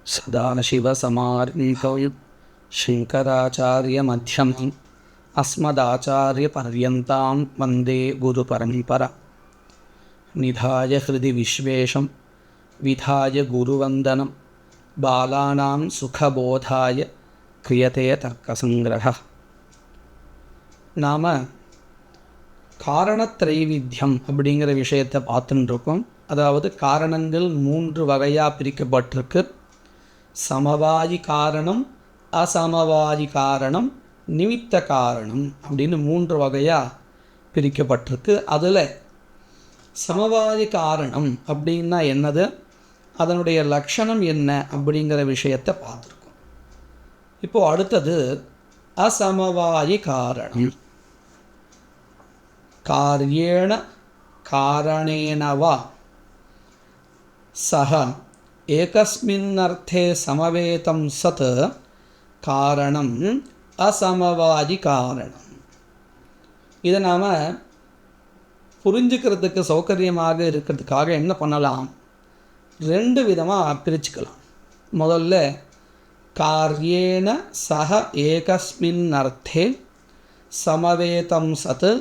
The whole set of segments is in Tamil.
सदाशिवसमारम्भं शङ्कराचार्यमध्यमम् अस्मदाचार्यपर्यन्तां वन्दे गुरुपरम्परा। निधाय हृदि विश्वेशं विधाय गुरुवन्दनं बालानां सुखबोधाय क्रियते तर्कसङ्ग्रहः. நாம காரணத்திரைவித்தியம் அப்படிங்கிற விஷயத்தை பார்த்துட்டு இருக்கோம். அதாவது காரணங்கள் 3 வகையாக பிரிக்கப்பட்டிருக்கு. சமவாயி காரணம், அசமவாயி காரணம், நிமித்த காரணம் அப்படின்னு 3 வகையாக பிரிக்கப்பட்டிருக்கு. அதில் சமவாயி காரணம் அப்படின்னா என்னது, அதனுடைய லட்சணம் என்ன அப்படிங்கிற விஷயத்தை பார்த்துருக்கோம். இப்போது அடுத்தது அசமவாயி காரணம். காரியேண காரணேன வா சஹ ஏகஸ்மின்னர்த்தே சமவேதம் சத் காரணம் அசமவாயி காரணம். இதை நாம் புரிஞ்சுக்கிறதுக்கு சௌகரியமாக இருக்கிறதுக்காக என்ன பண்ணலாம், 2 விதமாக பிரிச்சுக்கலாம். முதல்ல காரியேன சஹ ஏகஸ்மின்னர்த்தே சமவேதம் சத்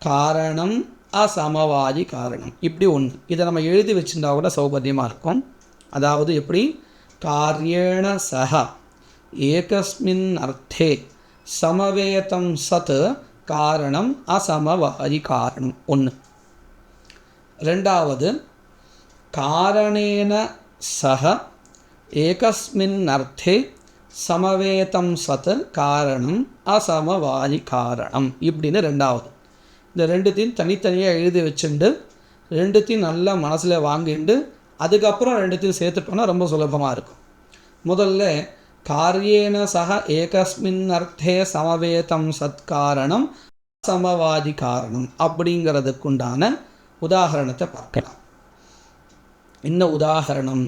காரணம் அசமவாயி காரணம். இப்படி ஒன்று, இதை நம்ம எழுதி வச்சுருந்தா கூட சௌகரியமாக இருக்கும். அதாவது எப்படி, காரியேண சஹ ஏகஸ்மின் அர்த்தே சமவேதம் சத் காரணம் அசமவாயி காரணம் ஒன்று. ரெண்டாவது, காரணேன சஹ ஏகஸ்மின் அர்த்தே சமவேதம் சத் காரணம் அசமவாயி காரணம் இப்படின்னு ரெண்டாவது. இந்த 2த்தையும் தனித்தனியாக எழுதி வச்சுட்டு 2த்தையும் நல்லா மனசில் வாங்கிட்டு அதுக்கப்புறம் 2த்தையும் சேர்த்துட்டோன்னா ரொம்ப சுலபமாக இருக்கும். முதல்ல காரியேன சஹ ஏகஸ்மின் அர்த்தே சமவேதம் சத்காரணம் சமவாதி காரணம் அப்படிங்கிறதுக்குண்டான உதாரணத்தை பார்க்கலாம். என்ன உதாரணம்,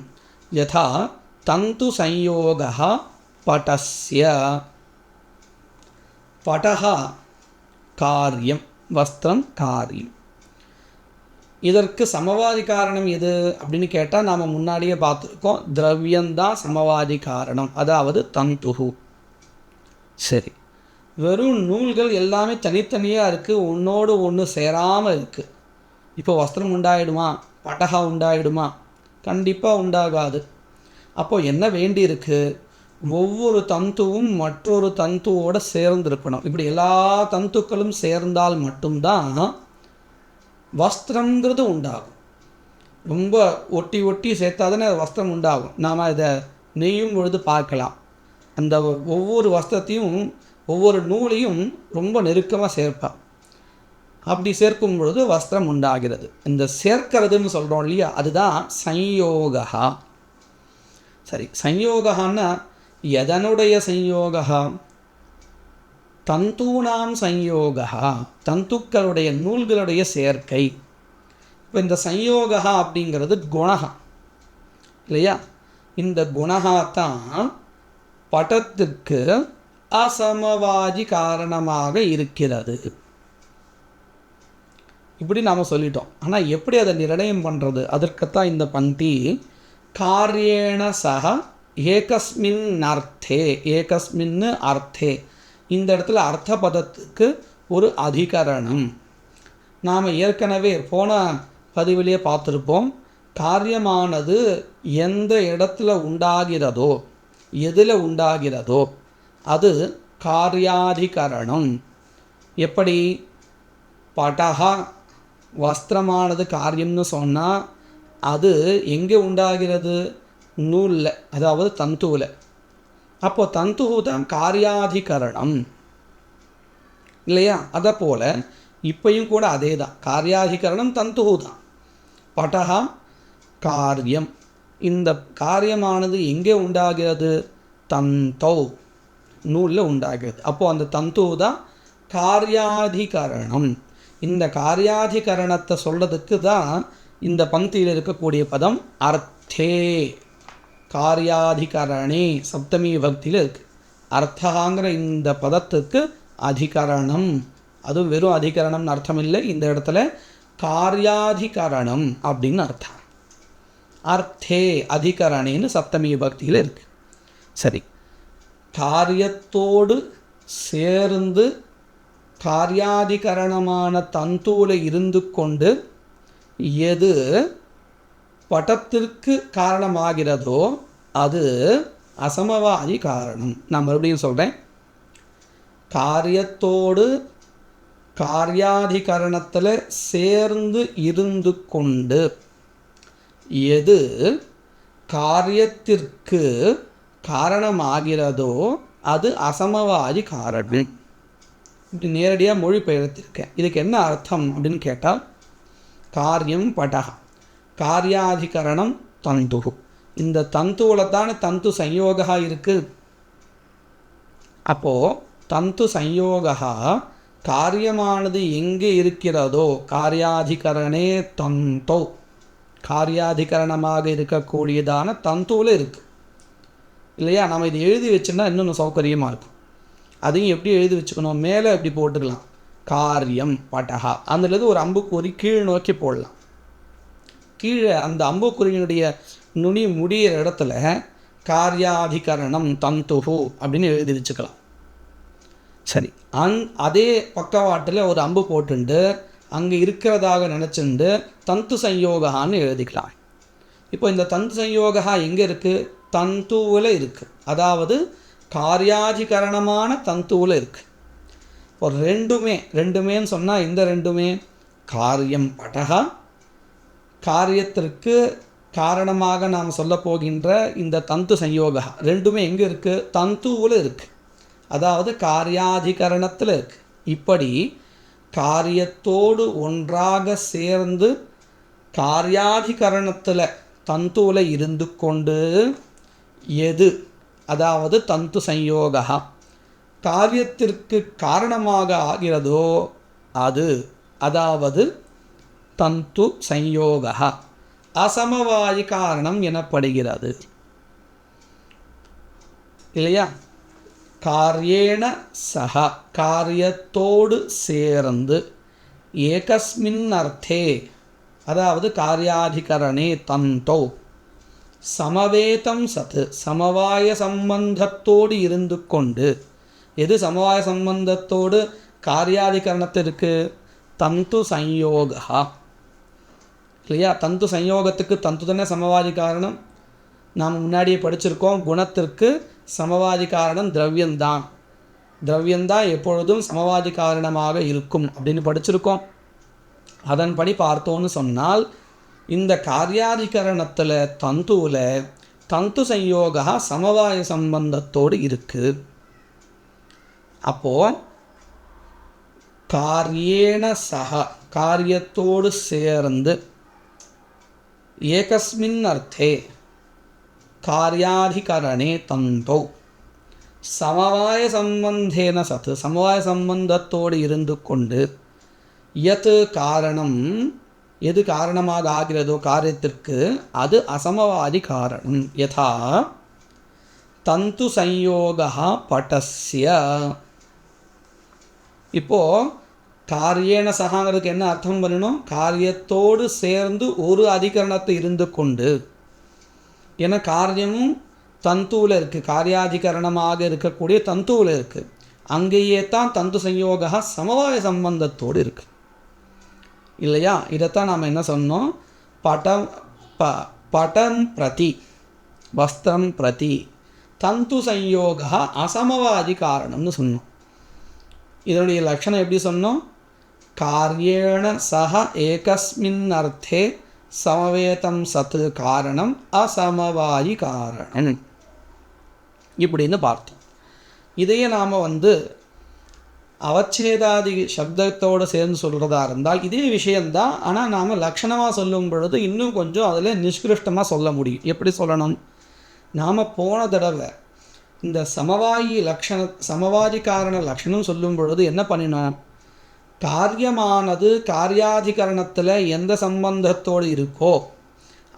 யதா தந்து சம்யோகः படஸ்ய. படஹ காரியம், வஸ்திரம் காரியம். இதற்கு சமவாதி காரணம் எது அப்படின்னு கேட்டால் நாம் முன்னாடியே பார்த்துருக்கோம், திரவியந்தான் சமவாதி காரணம், அதாவது தந்துஹு. சரி, வெறும் நூல்கள் எல்லாமே தனித்தனியாக இருக்குது, ஒன்றோடு ஒன்று சேராமல் இருக்குது. இப்போ வஸ்திரம் உண்டாயிடுமா, பட்டகா உண்டாயிடுமா? கண்டிப்பாக உண்டாகாது. அப்போது என்ன வேண்டியிருக்கு, ஒவ்வொரு தந்துவும் மற்றொரு தந்துவோடு சேர்ந்துருக்கணும். இப்படி எல்லா தந்துக்களும் சேர்ந்தால் மட்டும்தான் வஸ்திரங்கிறது உண்டாகும். ரொம்ப ஒட்டி ஒட்டி சேர்த்தாதானே வஸ்திரம் உண்டாகும். நாம் இதை நெய்யும் பொழுது பார்க்கலாம். அந்த ஒவ்வொரு வஸ்திரத்தையும் ஒவ்வொரு நூலையும் ரொம்ப நெருக்கமாக சேர்ப்பான். அப்படி சேர்க்கும் பொழுது வஸ்திரம் உண்டாகிறது. இந்த சேர்க்கிறதுன்னு சொல்கிறோம் இல்லையா, அதுதான் சம்யோகா. சரி, சம்யோகான்னா எதனுடைய சம்யோகா, தந்தூனாம் சம்யோகா, தந்துக்களுடைய நூல்களுடைய சேர்க்கை. இப்போ இந்த சம்யோகா அப்படிங்கிறது குணகா இல்லையா, இந்த குணகா தான் படத்திற்கு அசமவாதி காரணமாக இருக்கிறது. இப்படி நாம் சொல்லிட்டோம். ஆனால் எப்படி அதை நிர்ணயம் பண்ணுறது, அதற்குத்தான் இந்த பந்தி. காரியேண சஹ ஏகஸ்மின் அர்த்தே, ஏகஸ்மின் அர்த்தே, இந்த இடத்துல அர்த்த பதத்துக்கு ஒரு அதிகரணம். நாம் ஏற்கனவே போன பதிவிலே பார்த்துருப்போம், காரியமானது எந்த இடத்துல உண்டாகிறதோ, எதில் உண்டாகிறதோ அது காரியாதிகரணம். எப்படி, படகா வஸ்திரமானது காரியம்னு சொன்னால் அது எங்கே உண்டாகிறது, நூலில், அதாவது தந்துவில். அப்போது தந்து தான் காரியாதிகரணம் இல்லையா. அதை போல் இப்பையும் கூட அதே தான், காரியாதிகரணம் தந்து தான். படகா காரியம், இந்த காரியமானது எங்கே உண்டாகிறது, தந்தோ நூலில் உண்டாகிறது. அப்போது அந்த தந்து தான் காரியாதிகரணம். இந்த காரியாதிகரணத்தை சொல்கிறதுக்கு தான் இந்த பந்தியில் இருக்கக்கூடிய பதம் அர்த்தே. காரியாதிகரணே சப்தமி விபக்தியில் இருக்குது. அர்த்தகாங்கிற இந்த பதத்துக்கு அதிகரணம், அதுவும் வெறும் அதிகரணம்னு அர்த்தம் இல்லை, இந்த இடத்துல காரியாதிகரணம் அப்படின்னு அர்த்தம். அர்த்தே அதிகரணேன்னு சப்தமி பக்தியில் இருக்குது. சரி, காரியத்தோடு சேர்ந்து காரியாதிகரணமான தந்தூல இருந்து கொண்டு எது பட்டத்திற்கு காரணமாகிறதோ அது அசமவாதி காரணம். நான் மறுபடியும் சொல்கிறேன். காரியத்தோடு காரியாதிகரணத்தில் சேர்ந்து இருந்து கொண்டு எது காரியத்திற்கு காரணமாகிறதோ அது அசமவாதி காரணம். இப்படி நேரடியாக மொழிபெயர்த்திருக்கேன். இதுக்கு என்ன அர்த்தம் அப்படின்னு கேட்டால், காரியம் படக, காரியாதிகரணம் தந்து. இந்த தந்துவில் தானே தந்து சம்யோகா இருக்குது. அப்போது தந்து சம்யோகா காரியமானது எங்கே இருக்கிறதோ காரியாதிகரணே தந்தோ, காரியாதிகரணமாக இருக்கக்கூடியதான தந்துவில் இருக்குது இல்லையா? நம்ம இது எழுதி வச்சுன்னா இன்னொன்று சௌகரியமாக இருக்கும். அதையும் எப்படி எழுதி வச்சுக்கணும், மேலே எப்படி போட்டுக்கலாம், காரியம் பட்டகா. அதுலேருந்து ஒரு அம்புக்குறி கீழ் நோக்கி போடலாம். கீழே அந்த அம்புக்குறியினுடைய நுனி முடிகிற இடத்துல காரியாதிகரணம் தந்துஹு அப்படின்னு எழுதி வச்சுக்கலாம். சரி, அதே பக்கவாட்டில் ஒரு அம்பு போட்டுண்டு அங்கே இருக்கிறதாக நினச்சிண்டு தந்து சம்யோகான்னு எழுதிக்கலாம். இப்போ இந்த தந்து சம்யோகா எங்கே இருக்குது? தந்துவில் இருக்குது. அதாவது காரியாதிகரணமான தந்துவில் இருக்குது. இப்போ ரெண்டுமேன்னு சொன்னால் இந்த ரெண்டுமே காரியம் படகா, காரியத்திற்கு காரணமாக நாம் சொல்ல போகின்ற இந்த தந்து சம்யோகா ரெண்டுமே எங்கே இருக்குது? தந்துவில் இருக்குது. அதாவது காரியாதிகரணத்தில் இருக்குது. இப்படி காரியத்தோடு ஒன்றாக சேர்ந்து காரியாதிகரணத்தில் தந்துவில் இருந்து கொண்டு எது, அதாவது தந்து சம்யோகா காரியத்திற்கு காரணமாக ஆகிறதோ அது, அதாவது தந்து சம்யோகா அசமவாயி காரணம் எனப்படுகிறது இல்லையா? காரியேண சக, காரியத்தோடு சேர்ந்து, ஏகஸ்மின் அர்த்தே, அதாவது காரியாதிகரணே தந்தோ, சமவேதம் சத்து, சமவாய சம்பந்தத்தோடு இருந்து கொண்டு. எது சமவாய சம்பந்தத்தோடு காரியாதிகரணத்திற்கு? தந்து சம்யோகா இல்லையா? தந்து சம்யோகத்துக்கு தந்து தானே சமவாதி காரணம். நாம் முன்னாடியே படிச்சிருக்கோம், குணத்திற்கு சமவாதி காரணம் திரவியந்தான். திரவியந்தான் எப்பொழுதும் சமவாதி காரணமாக இருக்கும் அப்படின்னு படிச்சிருக்கோம். அதன்படி பார்த்தோன்னு சொன்னால் இந்த காரியாதிகரணத்தில் தந்துவில் தந்து சம்யோகா சமவாய சம்பந்தத்தோடு இருக்குது. அப்போது காரியேண சக, காரியத்தோடு சேர்ந்து, ஏகஸ்மின் அர்த்தே காரியாதிகரணே தந்தோ, சமவாய சம்பந்தேன சத்து, சமவாய சம்பந்தத்தோடு இருந்து கொண்டு, யத் காரணம், எது காரணமாக ஆகிறதோ காரியத்திற்கு அது அசமவாதி காரணம். யதா தந்து சம்யோகா பட்டஸ்ய. இப்போது காரியேண சகாங்கிறதுக்கு என்ன அர்த்தம் பண்ணணும்? காரியத்தோடு சேர்ந்து ஒரு அதிகரணத்தை இருந்து கொண்டு. ஏன்னா காரியமும் தந்துவில் இருக்குது, காரியாதிகரணமாக இருக்கக்கூடிய தந்துவில் இருக்குது. அங்கேயே தான் தந்து சம்யோகா சமவாய சம்பந்தத்தோடு இருக்குது இல்லையா? இதைத்தான் நாம் என்ன சொன்னோம்? படம் பிரதி வஸ்திரம் பிரதி தந்து சம்யோகா அசமவாதி காரணம்னு சொன்னோம். இதனுடைய லட்சணம் எப்படி சொன்னோம்? காரியேண சக ஏகஸ்மின் அர்த்தே சமவேதம் சத்து காரணம் அசமவாயி காரணம் இப்படின்னு பார்த்தோம். இதையே நாம் அவச்சேதாதி சப்தத்தோடு சேர்ந்து சொல்கிறதா இருந்தால் இதே விஷயந்தான். ஆனால் நாம் லக்ஷணமாக சொல்லும் பொழுது இன்னும் கொஞ்சம் அதில் நிஷ்கிருஷ்டமாக சொல்ல முடியும். எப்படி சொல்லணும்? நாம் போன தடவை இந்த சமவாதி காரண லக்ஷணம் சொல்லும் பொழுது என்ன பண்ணினோம்? காரியமானது காரியாதிகரணத்தில் எந்த சம்பந்தத்தோடு இருக்கோ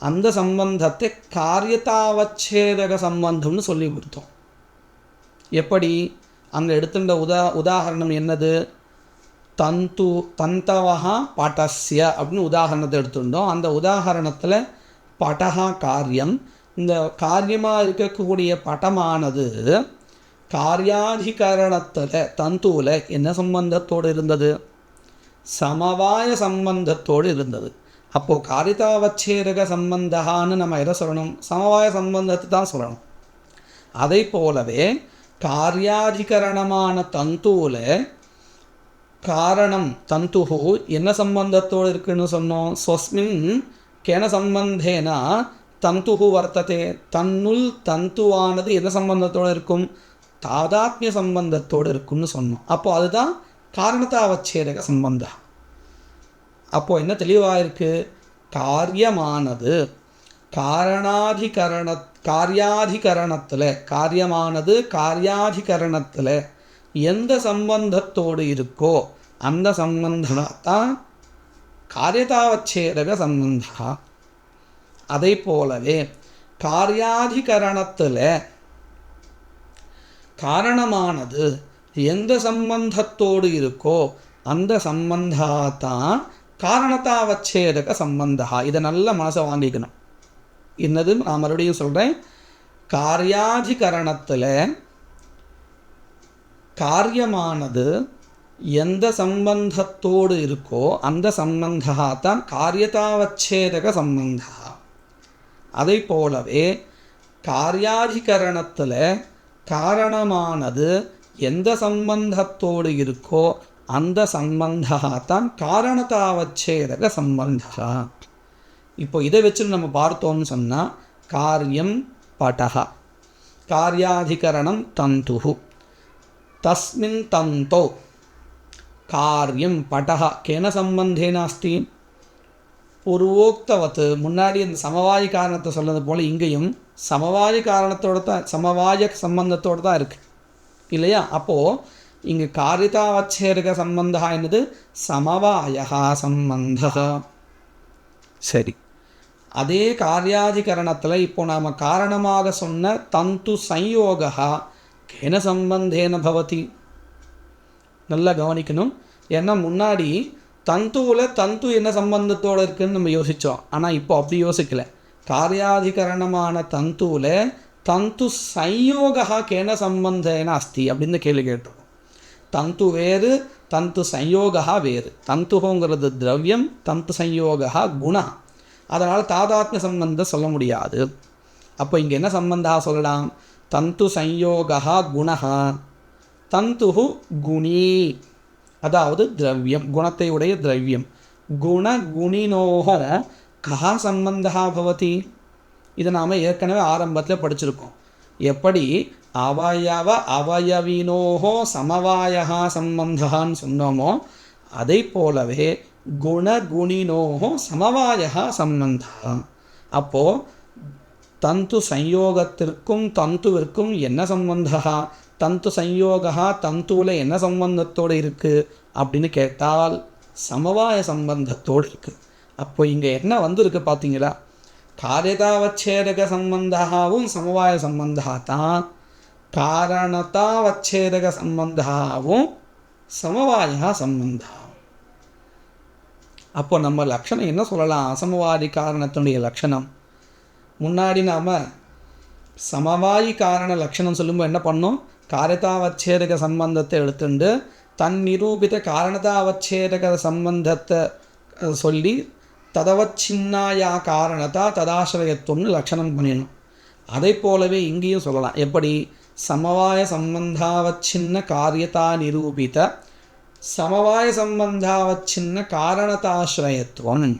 அந்த சம்பந்தத்தை காரியதாவச்சேதக சம்பந்தம்னு சொல்லி கொடுத்தோம். எப்படி? அங்கே எடுத்துட்ட உதாரணம் என்னது? தந்தவஹா பட்டஸ்ய அப்படின்னு உதாரணத்தை எடுத்துட்டோம். அந்த உதாரணத்தில் படஹா காரியம். இந்த காரியமாக இருக்கக்கூடிய படமானது காரியாதிகரணத்தில் தந்துவில் என்ன சம்பந்தத்தோடு இருந்தது? சமவாய சம்பந்தத்தோடு இருந்தது. அப்போது காரிதாவச்சேதக சம்பந்தான்னு நம்ம எதை சொல்லணும்? சமவாய சம்பந்தத்தை தான் சொல்லணும். அதை போலவே காரியாதிகரணமான தந்துவில் காரணம் தந்துஹு என்ன சம்பந்தத்தோடு இருக்குன்னு சொன்னோம்? ஸ்வஸ்மின் கேன சம்பந்தேனா தந்துஹு வர்த்ததே. தன்னுள் தந்துவானது என்ன சம்பந்தத்தோடு இருக்கும்? தாதாத்மிய சம்பந்தத்தோடு இருக்கும்னு சொன்னோம். அப்போது அதுதான் காரணத்தாவச்சேதக சம்பந்தம். அப்போது என்ன தெளிவாக இருக்குது? காரியமானது காரியாதிகரணத்தில் காரியமானது காரியாதிகரணத்தில் எந்த சம்பந்தத்தோடு இருக்கோ அந்த சம்பந்தத்தான் காரியதாவச்சேதக சம்பந்தம். அதை போலவே காரியாதிகரணத்தில் காரணமானது எந்த சம்பந்தத்தோடு இருக்கோ அந்த சம்பந்தத்தான் காரணத்தாவச்சேதக சம்பந்தா. இதை நல்ல மனசை வாங்கிக்கணும். என்னது நான் மறுபடியும் சொல்கிறேன். காரியாதிகரணத்தில் காரியமானது எந்த சம்பந்தத்தோடு இருக்கோ அந்த சம்பந்தத்தான் காரியதாவச்சேதக சம்பந்தா. அதை போலவே காரியாதிகரணத்தில் காரணமானது எந்த சம்பந்தத்தோடு இருக்கோ அந்த சம்பந்தத்தான் காரணத்தாவச்சேதக சம்பந்தா. இப்போ இதை வச்சு நம்ம பார்த்தோம்னு சொன்னால் காரியம் படஹ, காரியாதிகரணம் தந்துஹு, தஸ்மின் தந்தோ காரியம் படஹ கேன சம்பந்தேன அஸ்தி. பூர்வோக்தவத்து முன்னாடி இந்த சமவாய காரணத்தை சொன்னது போல் இங்கேயும் சமவாய காரணத்தோடு தான் சமவாய சம்பந்தத்தோடு தான் இருக்குது இல்லையா? அப்போது இங்கே காரிதாவச்சேதக சம்பந்தா என்னது? சமவாய சம்பந்த. சரி, அதே காரியாதிகரணத்தில் இப்போ நாம் காரணமாக சொன்ன தந்து சம்யோகா கேன சம்பந்தேன பவதி. நல்லா கவனிக்கணும். ஏன்னா முன்னாடி தந்துவில் தந்து என்ன சம்பந்தத்தோடு இருக்குதுன்னு நம்ம யோசித்தோம். ஆனால் இப்போ அப்படி யோசிக்கலை. காரியாதிகரணமான தந்துவில் தந்து சம்யோகா கேன சம்பந்தேன அஸ்தி அப்படின்னு கேள்வி கேட்டோம். தந்து வேறு, தந்து சம்யோகா வேறு. தந்துங்கிறது திரவியம், தந்து சம்யோகா குணா. அதனால் தாதாத்மிய சம்பந்தம் சொல்ல முடியாது. அப்போ இங்கே என்ன சம்பந்தா சொல்லலாம்? தந்து சம்யோகா குணா, தந்துஹு குணி, அதாவது திரவியம், குணத்தை உடைய திரவியம். குண குணினோஹ கஹா சம்பந்தா பவதி. இதை நாம் ஏற்கனவே ஆரம்பத்தில் படிச்சிருக்கோம். எப்படி அவயவ அவயவினோஹோ சமவாயா சம்பந்தான்னு சொன்னோமோ அதை போலவே குணகுணினோஹோ சமவாயா சம்பந்தா. அப்போது தந்து சம்யோகத்திற்கும் தந்துவிற்கும் என்ன சம்பந்தா? தந்து சம்யோகா தந்துவில் என்ன சம்பந்தத்தோடு இருக்குது அப்படின்னு கேட்டால் சமவாய சம்பந்தத்தோடு இருக்குது. அப்போ இங்கே என்ன வந்திருக்கு பார்த்தீங்களா? காரியதாவச்சேதக சம்பந்தாவும் சமவாய சம்பந்தா தான், காரணதாவச்சேதக சம்பந்தாவும் சமவாய சம்பந்தா. அப்போ நம்ம லட்சணம் என்ன சொல்லலாம்? அசமவாதி காரணத்தினுடைய லட்சணம். முன்னாடி நாம் சமவாயி காரண லட்சணம் சொல்லும்போது என்ன பண்ணோம்? காரியதாவச்சேதக சம்பந்தத்தை எடுத்துட்டு தன் நிரூபித்த காரணதாவச்சேதக சம்பந்தத்தை சொல்லி ததவச்சின்னாயா காரணதா ததாசிரயத்துவம்னு லட்சணம் பண்ணிடணும். அதை போலவே இங்கேயும் சொல்லலாம். எப்படி? சமவாய சம்பந்தாவச்சின்ன காரியதா நிரூபித்த சமவாய சம்பந்தாவச்சின்ன காரணதாசிரயத்துவம்.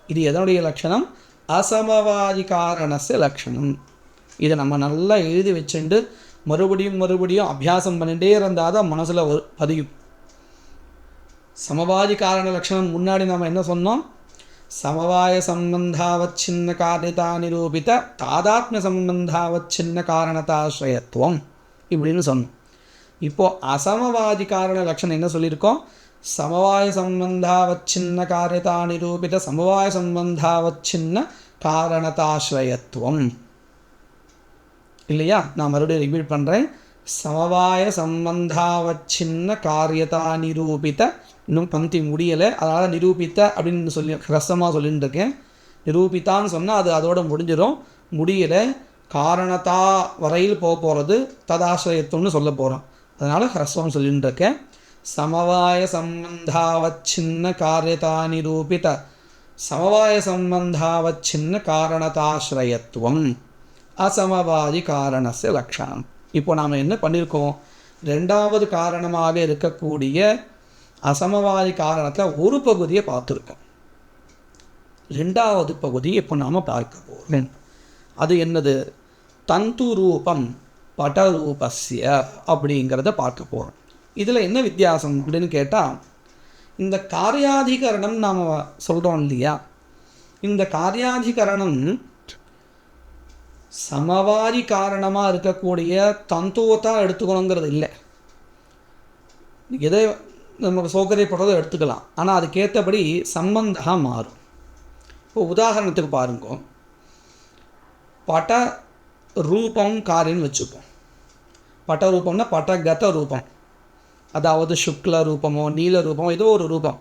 இது எதனுடைய லட்சணம்? அசமவாதி காரணस्य லட்சணம். இதை நம்ம நல்லா எழுதி வச்சுட்டு மறுபடியும் அபியாசம் பண்ணிகிட்டே இருந்தால் தான் மனசில் பதியும். சமவாதி காரண லட்சணம் முன்னாடி நாம் என்ன சொன்னோம்? சமவாய சம்பந்தாவச்சின்ன காரியதா நிரூபித்த தாதாத்மிய சம்பந்தாவச்சின்ன காரணதாசிரயத்துவம் இப்படின்னு சொன்னோம். இப்போது அசமவாதி காரண லட்சணம் என்ன சொல்லியிருக்கோம்? சமவாய சம்பந்தாவச்சின்ன காரியதா நிரூபித்த சமவாய சம்பந்தாவச்சின்ன காரணதாசிரயத்துவம் இல்லையா? நான் மறுபடியும் ரிப்பீட் பண்ணுறேன். சமவாய சம்பந்தாவச்சின்ன காரியதா நிரூபித்த, இன்னும் பந்தி முடியலை, அதனால் நிரூபித்த அப்படின்னு சொல்லி ரசமாக சொல்லிட்டு இருக்கேன். நிரூபித்தான்னு சொன்னால் அது அதோட முடிஞ்சிடும். முடியல, காரணத்தா வரையில் போகிறது ததாசிரயத்துவம்னு சொல்ல போகிறோம். அதனால் ஹ்ரஸ்வம் சொல்லிட்டு இருக்கேன். சமவாய சம்பந்தாவச்சின்ன காரியதா நிரூபித சமவாய சம்பந்தாவச்சின்ன காரணதாசிரயத்துவம் அசமவாதி காரணஸ்ய லக்ஷணம். இப்போ நாம் என்ன பண்ணியிருக்கோம், ரெண்டாவது காரணமாக இருக்கக்கூடிய அசமவாதி காரணத்தில் ஒரு பகுதியை பார்த்துருக்கோம். ரெண்டாவது பகுதி இப்போ நாம் பார்க்க போகிறோம். அது என்னது, தந்து ரூபம் படரூபஸ்ய அப்படிங்கிறத பார்க்க போகிறோம். இதில் என்ன வித்தியாசம் அப்படின்னு கேட்டால், இந்த காரியாதிகரணம் நாம் சொல்கிறோம் இல்லையா, இந்த காரியாதிகரணம் சமவாதி காரணமாக இருக்கக்கூடிய தந்துவை தான் எடுத்துக்கணுங்கிறது இல்லை. எதை நமக்கு சௌகரியப்படுறதோ எடுத்துக்கலாம், ஆனால் அதுக்கேற்றபடி சம்பந்தம் மாறும். இப்போ உதாரணத்துக்கு பாருங்க, பட ரூபம் காரியம் வச்சுப்போம். பட ரூபம்னா படகத ரூபம், அதாவது சுக்ல ரூபமோ நீல ரூபமோ ஏதோ ஒரு ரூபம்,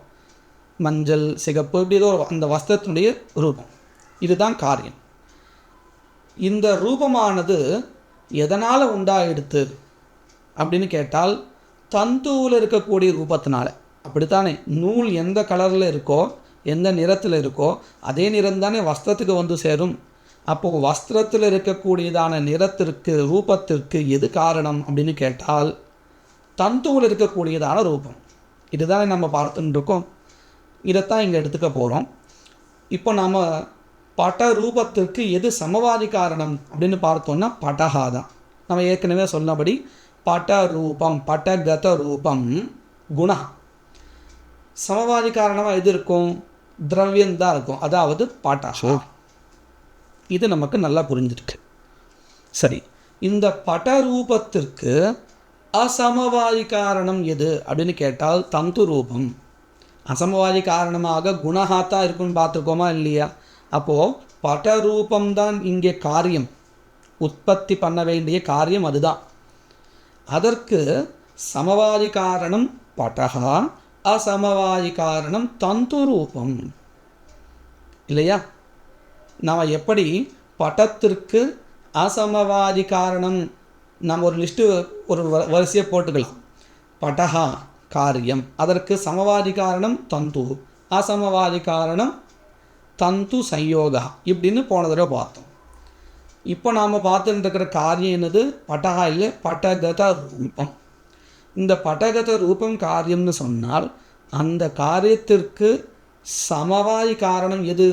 மஞ்சள் சிகப்பு இப்படி ஏதோ அந்த வஸ்திரத்தினுடைய ரூபம், இதுதான் காரியம். இந்த ரூபமானது எதனால் உண்டாயிடுத்து அப்படின்னு கேட்டால், தந்துவில் இருக்கக்கூடிய ரூபத்தினால. அப்படித்தானே, நூல் எந்த கலரில் இருக்கோ எந்த நிறத்தில் இருக்கோ அதே நிறம் தானே வஸ்திரத்துக்கு வந்து சேரும். அப்போது வஸ்திரத்தில் இருக்கக்கூடியதான நிறத்திற்கு ரூபத்திற்கு எது காரணம் அப்படின்னு கேட்டால், தந்துவில் இருக்கக்கூடியதான ரூபம். இதுதானே நம்ம பார்த்துட்டு இருக்கோம். இதைத்தான் இங்கே எடுத்துக்க போகிறோம். இப்போ நாம் பட ரூபத்திற்கு எது சமவாதி காரணம் அப்படின்னு பார்த்தோம்னா படகா தான். நம்ம ஏற்கனவே சொன்னபடி பட ரூபம் படகத ரூபம் குணா. சமவாதி காரணமாக எது இருக்கும், திரவியந்தான் இருக்கும், அதாவது படகா. இது நமக்கு நல்லா புரிஞ்சிருக்கு. சரி, இந்த பட ரூபத்திற்கு அசமவாதி காரணம் எது அப்படின்னு கேட்டால் தந்து ரூபம். அசமவாதி காரணமாக குணஹாத்தான் இருக்குன்னு பார்த்துருக்கோமா இல்லையா? அப்போது பட ரூபம்தான் இங்கே காரியம், உற்பத்தி பண்ண வேண்டிய காரியம் அதுதான். அதற்கு சமவாதி காரணம் படகா, அசமவாதி காரணம் தந்து ரூபம் இல்லையா? நாம் எப்படி படத்திற்கு அசமவாதி காரணம், நம்ம ஒரு லிஸ்ட்டு ஒரு வரிசையை போட்டுக்கலாம். படகா காரியம், அதற்கு சமவாதி காரணம் தந்து, அசமவாதி காரணம் தந்து சயோகா இப்படின்னு போன தடவை பார்த்தோம். இப்போ நாம் பார்த்துட்டு இருக்கிற காரியம் என்னது, படகா இல்லை, படகத ரூபம். இந்த படகத ரூபம் காரியம்னு சொன்னால் அந்த காரியத்திற்கு சமவாதி காரணம் எது,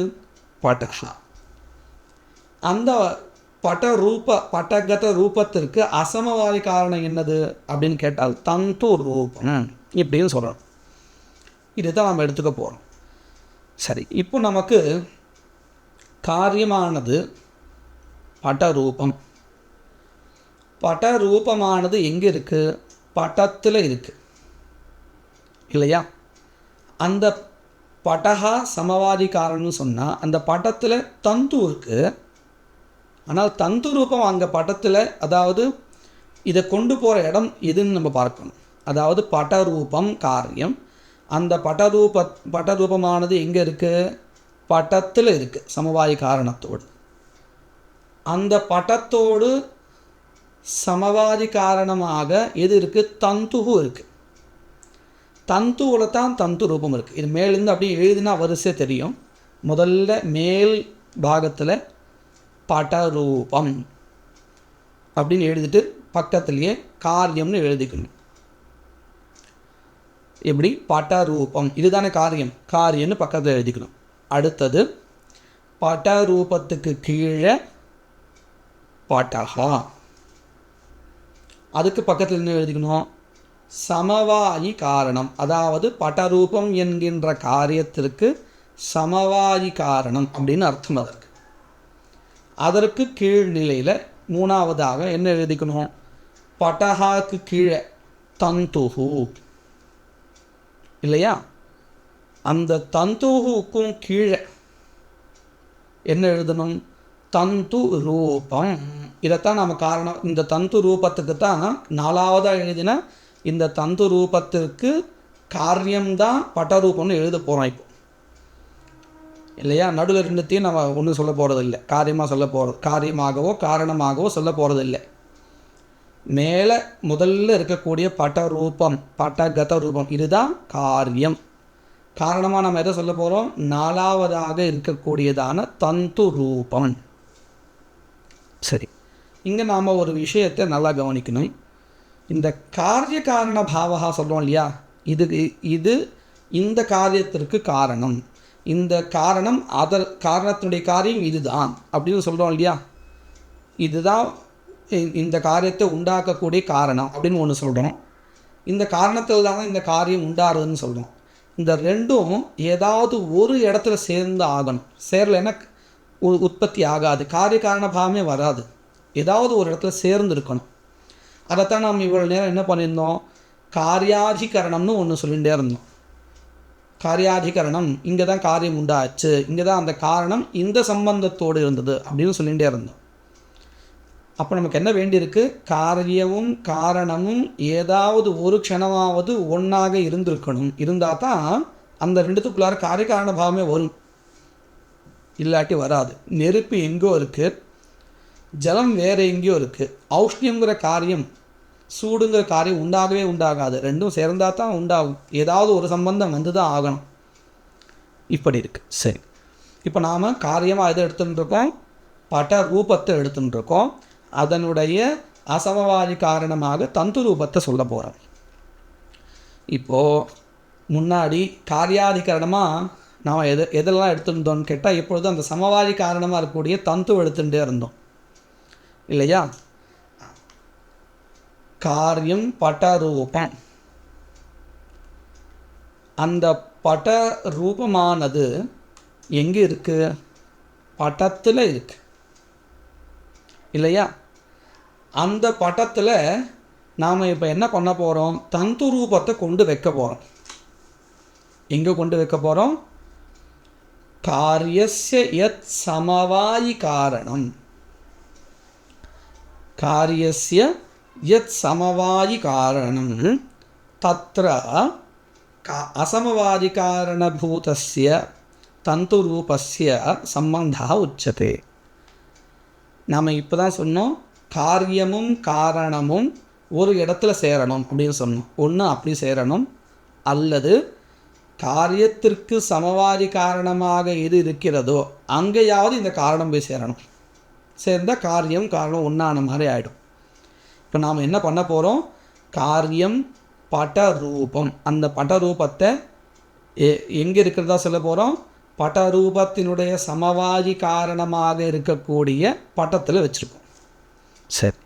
படகா. அந்த படகத ரூபத்திற்கு அசமவாதி காரணம் என்னது அப்படின்னு கேட்டால் தந்து ரூபம் இப்படின்னு சொல்கிறோம். இதுதான் நம்ம எடுத்துக்க போகிறோம். சரி, இப்போ நமக்கு காரியமானது படரூபம். படரூபமானது எங்கே இருக்குது, படத்தில் இருக்குது இல்லையா? அந்த படகா சமவாதி காரணம்னு சொன்னால் அந்த படத்தில் தந்து இருக்குது. ஆனால் தந்து ரூபம் அங்கே படத்தில், அதாவது இதை கொண்டு போகிற இடம் எதுன்னு நம்ம பார்க்கணும். அதாவது படரூபம் காரியம், அந்த படரூபமானது எங்கே இருக்குது, படத்தில் இருக்குது சமவாதி காரணத்தோடு. அந்த படத்தோடு சமவாதி காரணமாக எது இருக்குது, தந்துகு இருக்குது. தந்துவில் தான் தந்து ரூபம் இருக்குது. இது மேலேருந்து அப்படியே எழுதினா வரிசை தெரியும். முதல்ல மேல் பாகத்தில் படரூபம் அப்படின்னு எழுதிட்டு பக்கத்துலேயே காரியம்னு எழுதிக்கணும். எப்படி, படரூபம் இதுதானே காரியம், காரியம்னு பக்கத்தில் எழுதிக்கணும். அடுத்தது படரூபத்துக்கு கீழே படகா, அதுக்கு பக்கத்தில் என்ன எழுதிக்கணும், சமவாயி காரணம். அதாவது படரூபம் என்கின்ற காரியத்திற்கு சமவாயி காரணம் அப்படின்னு அர்த்தம். அதற்கு கீழ்நிலையில் மூணாவதாக என்ன எழுதிக்கணும், படகாக்கு கீழே தந்துஹு இல்லையா? அந்த தந்துஹுக்கும் கீழே என்ன எழுதணும், தந்து ரூபம். இதைத்தான் நம்ம காரணம், இந்த தந்து ரூபத்துக்கு தான் நாலாவதாக எழுதின இந்த தந்து ரூபத்திற்கு காரியம்தான் படரூபம்னு எழுத போகிறோம். இப்போ இல்லையா? நடுவில் ரெண்டுத்தையும் நம்ம ஒன்றும் சொல்ல போகிறது இல்லை, காரியமாகவோ காரணமாகவோ சொல்ல போகிறது இல்லை. மேலே முதல்ல இருக்கக்கூடிய பட ரூபம், படகத ரூபம், இதுதான் காரியம். காரணமாக நம்ம எதை சொல்ல போகிறோம்? நாலாவதாக இருக்கக்கூடியதான தந்து ரூபம். சரி, இங்கே நாம் ஒரு விஷயத்தை நல்லா கவனிக்கணும். இந்த காரிய காரண பாவகா சொல்கிறோம் இல்லையா, இது இந்த காரியத்திற்கு காரணம், இந்த காரணம் காரணத்தினுடைய காரியம் இதுதான் அப்படின்னு சொல்கிறோம் இல்லையா. இதுதான் இந்த காரியத்தை உண்டாக்கக்கூடிய காரணம் அப்படின்னு ஒன்று சொல்கிறோம். இந்த காரணத்தில் தான் இந்த காரியம் உண்டாருதுன்னு சொல்கிறோம். இந்த ரெண்டும் ஏதாவது ஒரு இடத்துல சேர்ந்து ஆகணும். சேரலைன்னா உற்பத்தி ஆகாது, காரிய காரண பாவமே வராது. ஏதாவது ஒரு இடத்துல சேர்ந்து இருக்கணும். அதைத்தான் நாம் இவ்வளோ நேரம் என்ன பண்ணியிருந்தோம்? காரியாதிகரணம்னு ஒன்று சொல்லிகிட்டே இருந்தோம். காரியாதிகரணம், இங்கே தான் காரியம் உண்டாச்சு, இங்கே தான் அந்த காரணம் இந்த சம்பந்தத்தோடு இருந்தது அப்படின்னு சொல்லிகிட்டே இருந்தோம். அப்போ நமக்கு என்ன வேண்டியிருக்கு? காரியமும் காரணமும் ஏதாவது ஒரு க்ஷணமாவது ஒன்றாக இருந்திருக்கணும். இருந்தால் தான் அந்த ரெண்டுத்துக்குள்ளார காரிய காரண பாவமே வரும், இல்லாட்டி வராது. நெருப்பு எங்கோ இருக்குது, ஜலம் வேறு எங்கேயோ இருக்குது. ஔஷ்ணியங்கிற காரியம், சூடுங்கிற காரியம் உண்டாகவே உண்டாகாது. ரெண்டும் சேர்ந்தால் தான் உண்டாகும். ஏதாவது ஒரு சம்பந்தம் வந்து தான் ஆகணும். இப்படி இருக்குது. சரி, இப்போ நாம் காரியமாக எதை எடுத்துட்டுருக்கோம்? பட ரூபத்தை எடுத்துட்டுருக்கோம். அதனுடைய அசமவாதி காரணமாக தந்து ரூபத்தை சொல்ல போகிறோம். இப்போது முன்னாடி காரியாதிகரணமாக நாம் எதெல்லாம் எடுத்துருந்தோம்னு கேட்டால், எப்பொழுதும் அந்த சமவாதி காரணமாக இருக்கக்கூடிய தந்து எடுத்துகிட்டே இருந்தோம் இல்லையா. காரியம் பட ரூபம். அந்த பட ரூபமானது எங்கே இருக்குது? படத்தில் இருக்குது இல்லையா. அந்த படத்தில் நாம் இப்போ என்ன பண்ண போகிறோம்? தந்து ரூபத்தை கொண்டு வைக்க போகிறோம். எங்கே கொண்டு வைக்க போகிறோம்? காரியஸ்ய யத் சமவாயி காரணம். காரியஸ்ய யத் சமவாயி காரணம் தத்ர அசமவாதி காரணபூதஸ்ய தந்து ரூபஸ்ய சம்பந்தः உச்சதே. நாம் இப்போ தான் சொன்னோம், காரியமும் காரணமும் ஒரு இடத்துல சேரணும் அப்படின்னு சொன்னோம். ஒன்று அப்படி சேரணும், அல்லது காரியத்திற்கு சமவாதி காரணமாக எது இருக்கிறதோ அங்கேயாவது இந்த காரணம் போய் சேரணும். சேர்ந்தால் காரியம் காரணம் ஒன்றான மாதிரி ஆகிடும். இப்போ நாம் என்ன பண்ண போகிறோம்? காரியம் பட ரூபம், அந்த பட ரூபத்தை எங்கே இருக்கிறதா சொல்ல போகிறோம்? பட ரூபத்தினுடைய சமவாதி காரணமாக இருக்கக்கூடிய பட்டத்தில் வச்சுருக்கோம். சரி,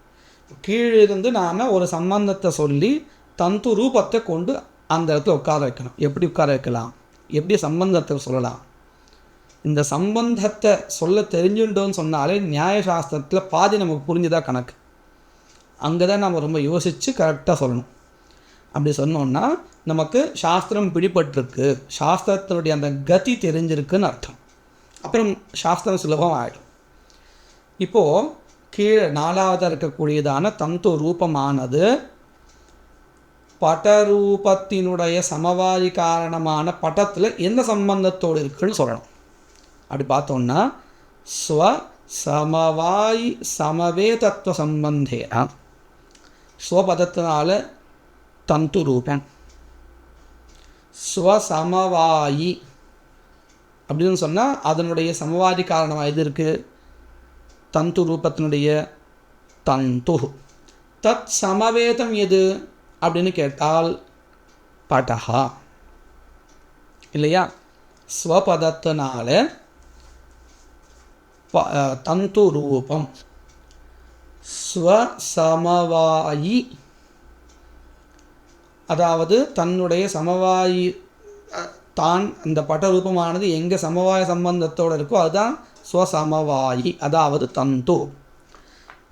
கீழிருந்து நாம் ஒரு சம்பந்தத்தை சொல்லி தந்து ரூபத்தை கொண்டு அந்த இடத்துல உட்கார வைக்கணும். எப்படி உட்கார வைக்கலாம்? எப்படி சம்பந்தத்தை சொல்லலாம்? இந்த சம்பந்தத்தை சொல்ல தெரிஞ்சுட்டோன்னு சொன்னாலே நியாயசாஸ்திரத்தில் பாதி நமக்கு புரிஞ்சுதான் கணக்கு. அங்கே தான் நம்ம ரொம்ப யோசித்து கரெக்டாக சொல்லணும். அப்படி சொன்னோன்னா நமக்கு சாஸ்திரம் பிடிபட்டிருக்கு, சாஸ்திரத்தினுடைய அந்த கதி தெரிஞ்சிருக்குன்னு அர்த்தம். அப்புறம் சாஸ்திரம் சுலபம் ஆகிடும். இப்போது கீழே நாலாவதாக இருக்கக்கூடியதான தந்து ரூபமானது படரூபத்தினுடைய சமவாதி காரணமான பட்டத்தில் எந்த சம்பந்தத்தோடு இருக்குன்னு சொல்லணும். அப்படி பார்த்தோன்னா ஸ்வ சமவாயி சமவேதத்துவ சம்பந்தேன, ஸ்வபதத்தினால தந்து ரூபன், ஸ்வசமவாயி அப்படின்னு சொன்னால் அதனுடைய சமவாதி காரணமாக எது இருக்குது? தந்து ரூபத்தினுடைய தந்து. தத் சமவேதம் எது அப்படின்னு கேட்டால் படஹா இல்லையா. ஸ்வபதத்தினால தந்து ரூபம் ஸ்வசமவாயி, அதாவது தன்னுடைய சமவாயி தான் அந்த பட்டரூபமானது எங்கே சமவாய சம்பந்தத்தோடு இருக்கோ அதுதான் ஸ்வசமவாயி, அதாவது தந்து.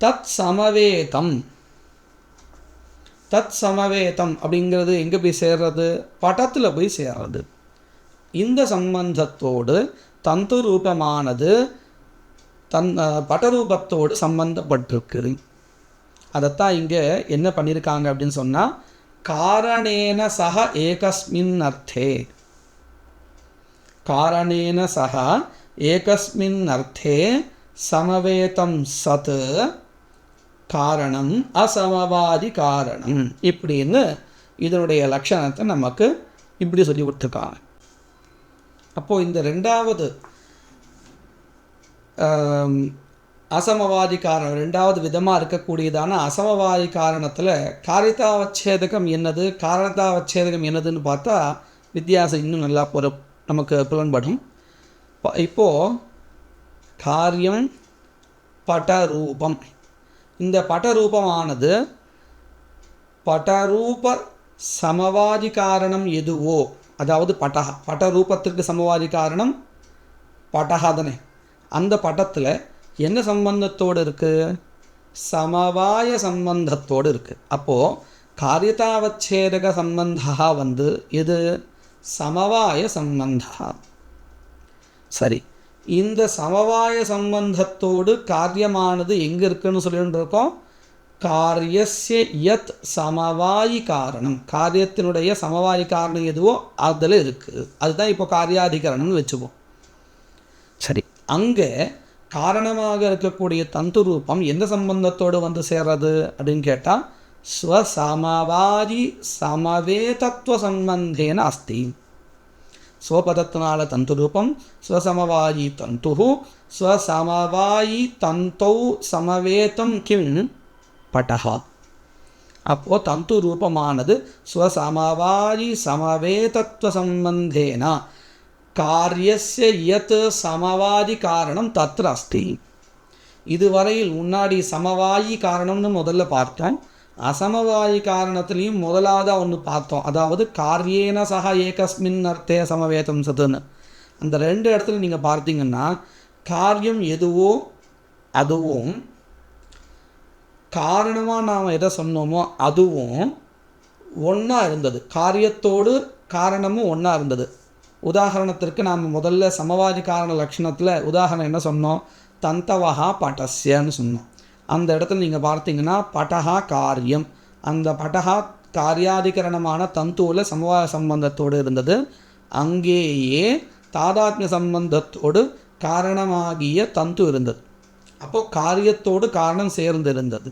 தத் சமவேதம், தத் சமவேதம் அப்படிங்கிறது எங்கே போய் சேர்றது? பட்டத்தில் போய் சேர்றது. இந்த சம்பந்தத்தோடு தந்து ரூபமானது பட்டரூபத்தோடு சம்பந்தப்பட்டிருக்கு. அதைத்தான் இங்கே என்ன பண்ணியிருக்காங்க அப்படின்னு சொன்னால், காரணேன சக ஏகஸ்மின் அர்த்தே, காரணேன சக ஏகஸ்மின் அர்த்தே சமவேதம் சத் காரணம் அசமவாதி காரணம். இப்படின்னு இதனுடைய லட்சணத்தை நமக்கு இப்படி சொல்லி கொடுத்துருக்காங்க. அப்போது இந்த ரெண்டாவது அசமவாதி காரணம், ரெண்டாவது விதமாக இருக்கக்கூடியதான அசமவாதி காரணத்தில் காரியதாவச்சேதகம் என்னது, காரணத்தாவச்சேதகம் என்னதுன்னு பார்த்தா வித்தியாசம் இன்னும் நல்லா நமக்கு புலன்படும். இப்போது காரியம் படரூபம், இந்த படரூபமானது படரூப சமவாதி காரணம் எதுவோ, அதாவது படரூபத்திற்கு சமவாதி காரணம் படஹாதனே, அந்த படத்தில் என்ன சம்பந்தத்தோடு இருக்குது, சமவாய சம்பந்தத்தோடு இருக்குது. அப்போது காரியதாவச்சேதக சம்பந்தா எது, சமவாய சம்பந்தா. சரி, இந்த சமவாய சம்பந்தத்தோடு காரியமானது எங்கே இருக்குன்னு சொல்லிட்டு இருக்கோம், காரியஸ்ய யத் சமவாயி காரணம், காரியத்தினுடைய சமவாயி காரணம் எதுவோ அதில் இருக்குது. அதுதான் இப்போ காரியாதிகரணம்னு வச்சுப்போம். சரி, அங்கே காரணமாக இருக்கக்கூடிய தந்து ரூபம் எந்த சம்பந்தத்தோடு சேர்றது அப்படின்னு கேட்டால் ஸ்வசமவாதி சமவேதத்துவ சம்பந்தேன அஸ்தி. ஸ்வபதத்தினால தந்து ரூபம், ஸ்வசமவாயி தந்து, ஸ்வசமவாயி தந்தௌ சமவேதம் கிம் பட்டஹா. அப்போது தந்து ரூபமானது ஸ்வசமவாயி சமவேதத்துவ சம்பந்தேன காரியஸ்ய யத் சமவாதி காரணம் தத்ர அஸ்தி. இதுவரையில் முன்னாடி சமவாயி காரணம்னு முதல்ல பார்த்தோம், அசமவாயி காரணத்துலேயும் முதலாவதாக ஒன்று பார்த்தோம், அதாவது காரியேன சக ஏகஸ்மின் அர்த்தே சமவேதம் சத்துன்னு. அந்த ரெண்டு இடத்துல நீங்கள் பார்த்தீங்கன்னா காரியம் எதுவோ அதுவும் காரணமாக நாம் எதை சொன்னோமோ அதுவும் ஒன்றா இருந்தது, காரியத்தோடு காரணமும் ஒன்றா இருந்தது. உதாரணத்திற்கு நாம் முதல்ல சமவாதி காரண லட்சணத்தில் உதாரணம் என்ன சொன்னோம், தந்தவஹா பட்டஸ்யன்னு சொன்னோம். அந்த இடத்துல நீங்கள் பார்த்தீங்கன்னா பட்டஹா காரியம், அந்த பட்டஹா காரியாதிகரணமான தந்துவில் சமவாய சம்பந்தத்தோடு இருந்தது. அங்கேயே தாதாத்மிய சம்பந்தத்தோடு காரணமாகிய தந்து இருந்தது. அப்போது காரியத்தோடு காரணம் சேர்ந்து இருந்தது.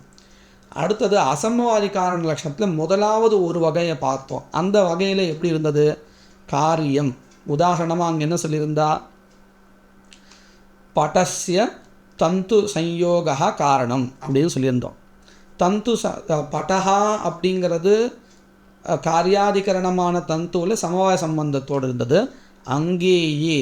அடுத்தது அசமவாதி காரண லட்சணத்தில் முதலாவது ஒரு வகையை பார்த்தோம். அந்த வகையில் எப்படி இருந்தது, காரியம் உதாரணமாக அங்கே என்ன சொல்லியிருந்தா, பட்டஸ்ய தந்து சம்யோக காரணம் அப்படின்னு சொல்லியிருந்தோம். தந்து பட்டஹா அப்படிங்கிறது காரியாதிகரணமான தந்துவில் சமவாய சம்பந்தத்தோடு இருந்தது. அங்கேயே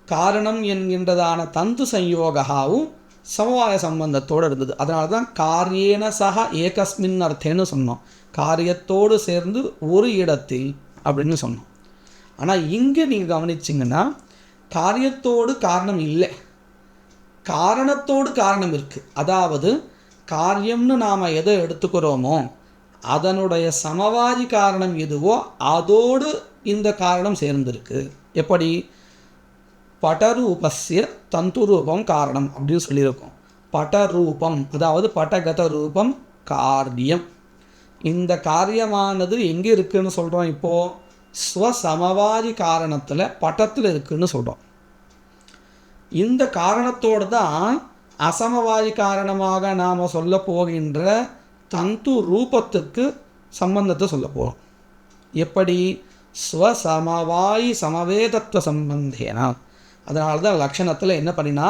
காரணம் என்கின்றதான தந்து சம்யோகாவும் சமவாய சம்பந்தத்தோடு இருந்தது. அதனால தான் காரியேன சக ஏகஸ்மின் அர்த்தேன்னு சொன்னோம், காரியத்தோடு சேர்ந்து ஒரு இடத்தில் அப்படின்னு சொன்னோம். ஆனால் இங்கே நீங்கள் கவனிச்சிங்கன்னா காரியத்தோடு காரணம் இல்லை, காரணத்தோடு காரணம் இருக்குது. அதாவது காரியம்னு நாம் எதை எடுத்துக்கிறோமோ அதனுடைய சமவாதி காரணம் எதுவோ அதோடு இந்த காரணம் சேர்ந்திருக்கு. எப்படி, படரூபஸ்ய தந்துரூபம் காரணம் அப்படின்னு சொல்லியிருக்கோம். படரூபம் அதாவது படகத ரூபம் காரியம். இந்த காரியமானது எங்கே இருக்குதுன்னு சொல்கிறோம், இப்போது ஸ்வசமவாதி காரணத்தில் பட்டத்தில் இருக்குதுன்னு சொல்கிறோம். இந்த காரணத்தோடு தான் அசமவாதி காரணமாக நாம் சொல்ல போகின்ற தந்து ரூபத்துக்கு சம்பந்தத்தை சொல்ல போகிறோம். எப்படி, ஸ்வசமவாயி சமவேதத்துவ சம்பந்தேனா. அதனால தான் லட்சணத்தில் என்ன பண்ணினா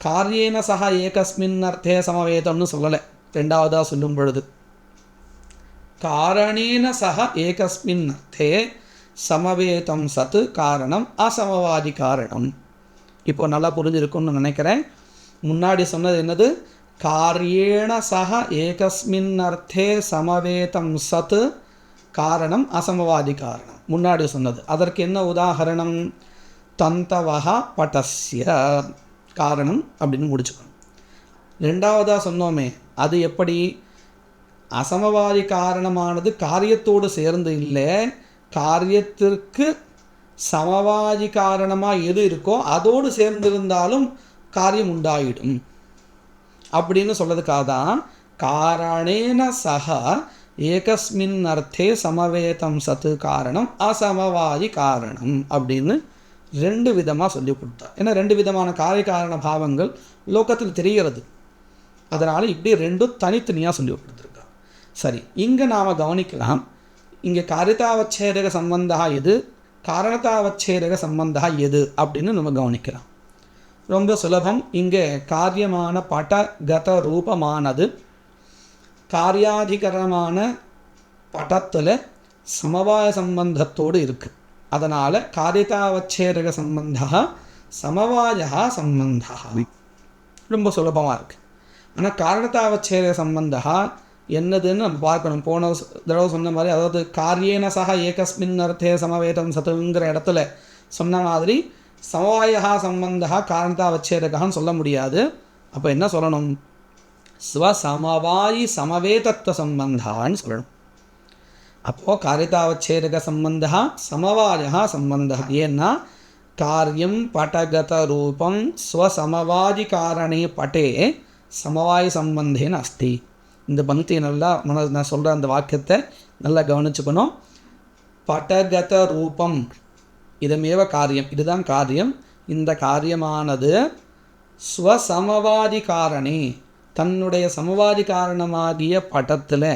காரியேன சக ஏகஸ்மின் அர்த்தே சமவேதம்னு சொல்லலை, ரெண்டாவதாக சொல்லும் பொழுது காரணேன சக ஏகஸ்மின் அர்த்தே சமவேதம் சத்து காரணம் அசமவாதி காரணம். இப்போ நல்லா புரிஞ்சிருக்கும்னு நினைக்கிறேன். முன்னாடி சொன்னது என்னது, காரியேன சக ஏகஸ்மின் அர்த்தே சமவேதம் சத்து காரணம் அசமவாதி காரணம் முன்னாடி சொன்னது. அதற்கு என்ன உதாரணம், தந்தவஹா பட்டஸ்ய காரணம் அப்படின்னு முடிச்சுக்கணும். ரெண்டாவதாக சொன்னோமே அது எப்படி, அசமவாதி காரணமானது காரியத்தோடு சேர்ந்து இல்லை, காரியத்திற்கு சமவாதி காரணமாக எது இருக்கோ அதோடு சேர்ந்திருந்தாலும் காரியம் உண்டாயிடும் அப்படின்னு சொல்கிறதுக்காக தான் காரணேன சக ஏகஸ்மின் அர்த்தே சமவேதம் சத்து காரணம் அசமவாயி காரணம் அப்படின்னு ரெண்டு விதமாக சொல்லி கொடுத்தார். ஏன்னா ரெண்டு விதமான காரிய காரண பாவங்கள் லோகத்தில் தெரிகிறது. அதனால் இப்படி ரெண்டும் தனித்தனியாக சொல்லி கொடுத்துருக்கார். சரி, இங்கே நாம் கவனிக்கலாம், இங்கே காரியதாவச்சேதக சம்பந்தா எது, காரணதாவச்சேதக சம்பந்தா எது அப்படின்னு நம்ம கவனிக்கலாம். ரொம்ப சுலபம். இங்கே காரியமான படகத ரூபமானது காரியாதிகரமான படத்தில் சமவாய சம்பந்தத்தோடு இருக்குது. அதனால் காரியதாவச்சேதக சம்பந்தா சமவாயா சம்பந்தா ரொம்ப சுலபமாக இருக்குது. ஆனால் காரணதாவச்சேதக சம்பந்தா என்னதுன்னு நம்ம பார்க்கணும். போன தடவை சொன்ன மாதிரி, அதாவது காரியேன சக ஏகஸ்மின் அர்த்தே சமவேதம் சத்துங்கிற இடத்துல சொன்ன மாதிரி சமவாயா சம்பந்தா காரணதாவச்சேதகான்னு சொல்ல முடியாது. அப்போ என்ன சொல்லணும்? ஸ்வசமவாயி சமவேதத்துவ சம்பந்தான்னு சொல்லணும். அப்போது காரியதாவச்சேதக சம்பந்தா சமவாயா சம்பந்தா. ஏன்னா காரியம் படகத ரூபம் ஸ்வசமவாதி காரணே பட்டே சமவாய சம்பந்தேன அஸ்தி. இந்த பங்கத்தை நல்லா நான் சொல்கிற அந்த வாக்கியத்தை நல்லா கவனிச்சுக்கணும். படகத ரூபம் இதமேவ காரியம், இதுதான் காரியம். இந்த காரியமானது ஸ்வசமவாதி காரணே தன்னுடைய சமவாதி காரணமாகிய படத்தில்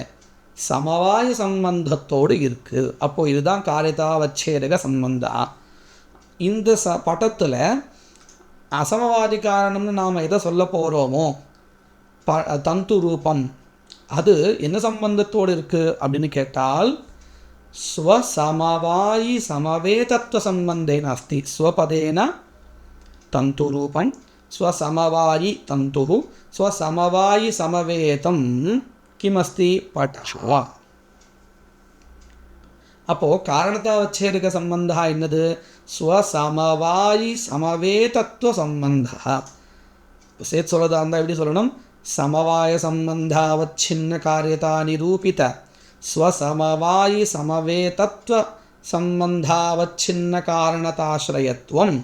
சமவாய சம்பந்தத்தோடு இருக்குது. அப்போது இதுதான் காரியதாவச்சேதக சம்பந்தா. இந்த படத்தில் அசமவாதி காரணம்னு நாம் எதை சொல்ல போகிறோமோ தந்து ரூபம், அது என்ன சம்பந்தத்தோடு இருக்குது அப்படின்னு கேட்டால் ஸ்வசமவாயி சமவேதத்துவ சம்பந்தேன அஸ்தி. ஸ்வபதேன தந்து ரூபம் ஸ்வசமவாயி தந்து ஸ்வசமவாயி சமவேதம் கிமஸ்தி பட்டா. அப்போது காரணதாவச்சேதக சம்பந்தா என்னது? ஸ்வசமவாயி சமவேதத்துவ சம்பந்தா. சேர்த்து சொல்லதா இருந்தால் எப்படி சொல்லணும்? சமவாய சம்பந்தாவச்சின்ன காரியதா நிரூபித ஸ்வசமவாயி சமவேதத்துவ சம்பந்தாவச்சின்ன காரணதாசிரயத்துவம்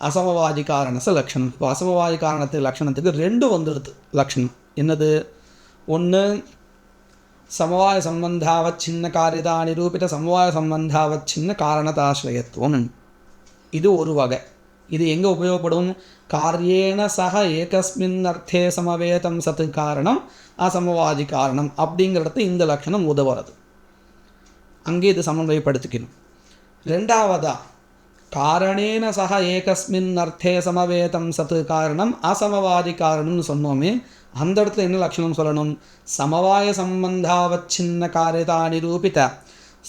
அசமவாதி காரணச லக்ஷணம். இப்போ அசமவாதி காரணத்துக்கு லக்ஷணத்துக்கு ரெண்டு வந்துடுது லக்ஷணம். என்னது? ஒன்று சமவாய சம்பந்தாவச்சின்ன காரியதா நிரூபித சமவாய சம்பந்தாவச்சின்ன காரணதாசிரயத்துவம். இது ஒரு வகை. இது எங்கே உபயோகப்படும்? காரியேன சக ஏகஸ்மின் அர்த்தே சமவேதம் சத்து காரணம் அசமவாதி காரணம் அப்படிங்கிறது இந்த லட்சணம் உதவுறது. அங்கே இது சமன்வயப்படுத்திக்கணும். ரெண்டாவதா காரணேன சக ஏகஸ்மின் அர்த்தே சமவேதம் சத்து காரணம் அசமவாதி காரணம்னு சொன்னோமே, அந்த இடத்துல என்ன லட்சணம் சொல்லணும்? சமவாய சம்பந்தாவச்சின்ன காரியதா நிரூபித